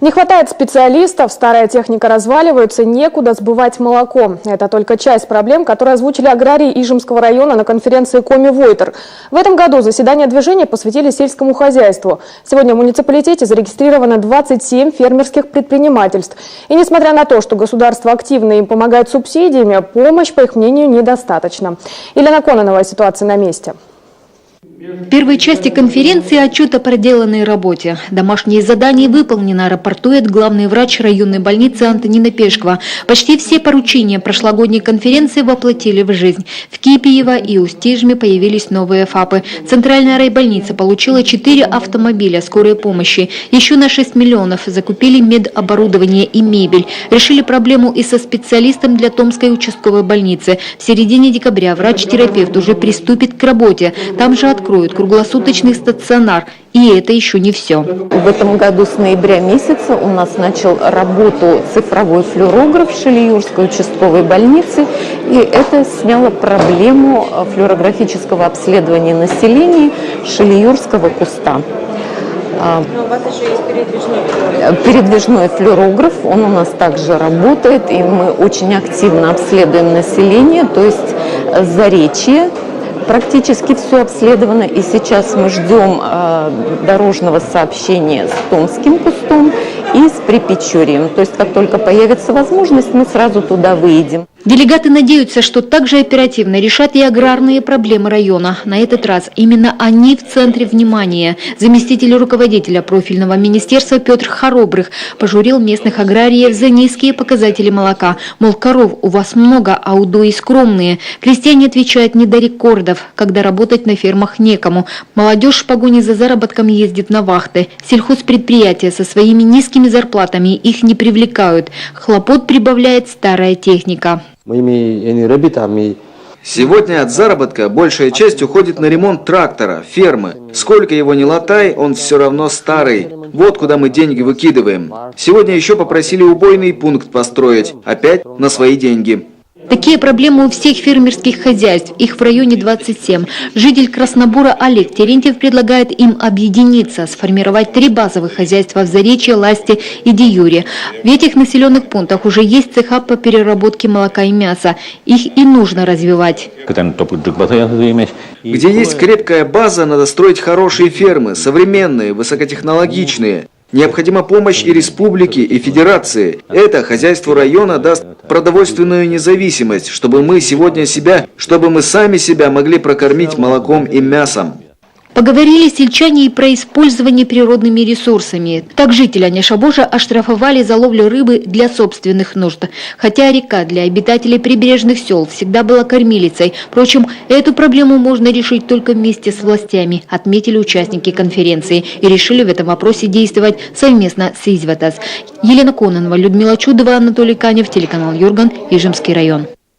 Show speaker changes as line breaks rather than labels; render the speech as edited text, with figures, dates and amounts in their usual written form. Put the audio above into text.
Не хватает специалистов, старая техника разваливается, некуда сбывать молоко. Это только часть проблем, которые озвучили аграрии Ижемского района на конференции Коми-Войтер. В этом году заседание движения посвятили сельскому хозяйству. Сегодня в муниципалитете зарегистрировано 27 фермерских предпринимательств. И несмотря на то, что государство активно им помогает субсидиями, помощь, по их мнению, недостаточно. Елена Кононова, ситуация на месте.
В первой части конференции отчет о проделанной работе. Домашнее задание выполнено, рапортует главный врач районной больницы Антонина Пешкова. Почти все поручения прошлогодней конференции воплотили в жизнь. В Кипиево и Устижме появились новые ФАПы. Центральная райбольница получила 4 автомобиля скорой помощи. Еще на 6 миллионов закупили медоборудование и мебель. Решили проблему и со специалистом для Томской участковой больницы. В середине декабря врач-терапевт уже приступит к работе. Там же откроют круглосуточный стационар. И это еще не все.
В этом году с ноября месяца у нас начал работу цифровой флюорограф Шилиюрской участковой больницы. И это сняло проблему флюорографического обследования населения Шилиюрского куста.
Но у вас еще есть передвижной
Передвижной флюорограф, он у нас также работает. И мы очень активно обследуем население, то есть Заречье. Практически все обследовано, и сейчас мы ждем дорожного сообщения с Томским кустом и с Припечорьем. То есть, как только появится возможность, мы сразу туда выедем.
Делегаты надеются, что также оперативно решат и аграрные проблемы района. На этот раз именно они в центре внимания. Заместитель руководителя профильного министерства Петр Хоробрых пожурил местных аграриев за низкие показатели молока. Мол, коров у вас много, а удои скромные. Крестьяне отвечают не до рекордов, когда работать на фермах некому. Молодежь в погоне за заработком ездит на вахты. Сельхозпредприятия со своими низкими зарплатами их не привлекают. Хлопот прибавляет старая техника.
Сегодня от заработка большая часть уходит на ремонт трактора, фермы. Сколько его ни латай, он все равно старый. Вот куда мы деньги выкидываем. Сегодня еще попросили убойный пункт построить. Опять на свои деньги.
Такие проблемы у всех фермерских хозяйств, их в районе 27. Житель Краснобура Олег Терентьев предлагает им объединиться, сформировать 3 базовых хозяйства в Заречье, Ласте и Диюре. В этих населенных пунктах уже есть цеха по переработке молока и мяса. Их и нужно развивать.
Где есть крепкая база, надо строить хорошие фермы, современные, высокотехнологичные. Необходима помощь и республики, и федерации. Это хозяйству района даст продовольственную независимость, чтобы мы сами себя могли прокормить молоком и мясом.
Поговорили сельчане и про использование природными ресурсами. Так жители Анешабожа оштрафовали за ловлю рыбы для собственных нужд. Хотя река для обитателей прибрежных сел всегда была кормилицей. Впрочем, эту проблему можно решить только вместе с властями, отметили участники конференции. И решили в этом вопросе действовать совместно с Изватас. Елена Кононова, Людмила Чудова, Анатолий Канев, телеканал Юрган, Ижемский район.